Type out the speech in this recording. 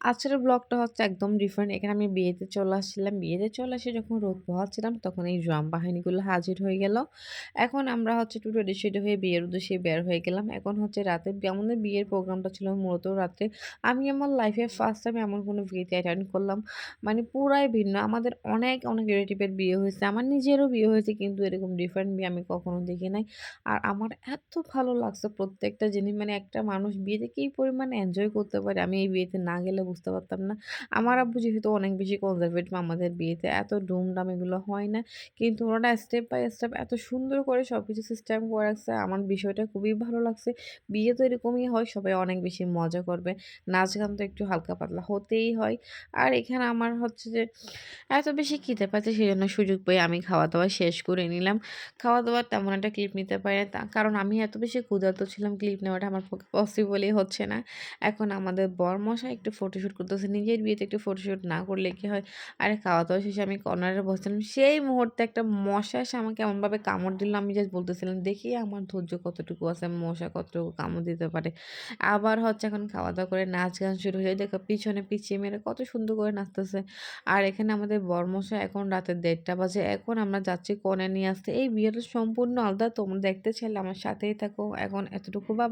আজকের ব্লগটা হচ্ছে একদম ডিফারেন্ট। এখানে আমি বিয়েতে চলে আসছিলাম। বিয়েতে চলে এসে যখন রোদ পোহাচ্ছিলাম, তখন এই ড্রাম বাহিনীগুলো হাজির হয়ে গেল। এখন আমরা হচ্ছে একটু রেডি-সেডি হয়ে বিয়ের উদ্দেশ্যে বের হয়ে গেলাম। এখন হচ্ছে রাতে আমাদের বিয়ের প্রোগ্রামটা ছিল মূলত রাত্রে। আমি আমার লাইফে ফার্স্ট টাইম এমন কোনো বিয়েতে অ্যাটেন্ড করলাম। মানে পুরাই ভিন্ন। আমাদের অনেক, অনেক রিলেটিভের বিয়ে হয়েছে। আমার নিজেরও বিয়ে হয়েছে, কিন্তু এরকম ডিফারেন্ট বিয়ে আমি কখনো দেখি নাই। আর আমার এত ভালো লাগছে প্রত্যেকটা জিনিস, মানে একটা মানুষ বিয়েতে কি পরিমাণে এনজয় করতে পারে, আমি এই বিয়েতে না গেলে বুঝতে পারতাম না। আমার আব্বু যেহেতু অনেক বেশি কনজারভেটিভ, আমাদের বিয়েতে এত ধুমধাম এগুলো হয় না। কিন্তু ওনারা স্টেপ বাই স্টেপ এত সুন্দর করে সবকিছু সিস্টেম করে রাখছে। আমার বিষয়টা খুবই ভালো লাগছে। বিয়ে তো এরকমই হয়, সবাই অনেক বেশি মজা করবে। নাচ গান তো একটু হালকা পাতলা হতেই হয়। আর এখানে আমার হচ্ছে যে এত বেশি খিদে পাচ্ছে, সেজন্য সুযোগ পেয়ে আমি খাওয়া-দাওয়া শেষ করে নিলাম। খাওয়া-দাওয়ার তেমন একটা ক্লিপ নিতে পারি না। কারণ আমি এত বেশি ক্ষুধার্ত ছিলাম, ক্লিপ নেওয়াটা আমার পক্ষে পসিবলই হচ্ছে না। এখন আমাদের বরমশাই একটু ফটোশুট করতেছে। নিজের বিয়েতে একটু ফটোশুট না করলে কি হয়? আরে খাওয়া-দাওয়া শেষে আমি কর্নারে বসছিলাম। সেই মুহূর্তে একটা মশা এসে আমাকে এমনভাবে কামড় দিল, আমি জাস্ট বলতেছিলাম, "দেখি আমার ধৈর্য কতটুকু আছে, মশা কতটুকু কামড় দিতে পারে।" আবার হচ্ছে এখন খাওয়া-দাওয়া করে নাচ গান শুরু হয়ে দেখো পিছনে পিচ্চি মেয়েরা কত সুন্দর করে নাচতেছে। আর এখানে আমাদের বরমশাই, এখন রাতের ১:৩০ বাজে। এখন আমরা যাচ্ছি কনে নিয়ে আসতে। এই বিয়েটা সম্পূর্ণ আলাদা। তোমরা দেখতে চাইলে আমার সাথেই থাকো। এখন এতটুকু বাবাই।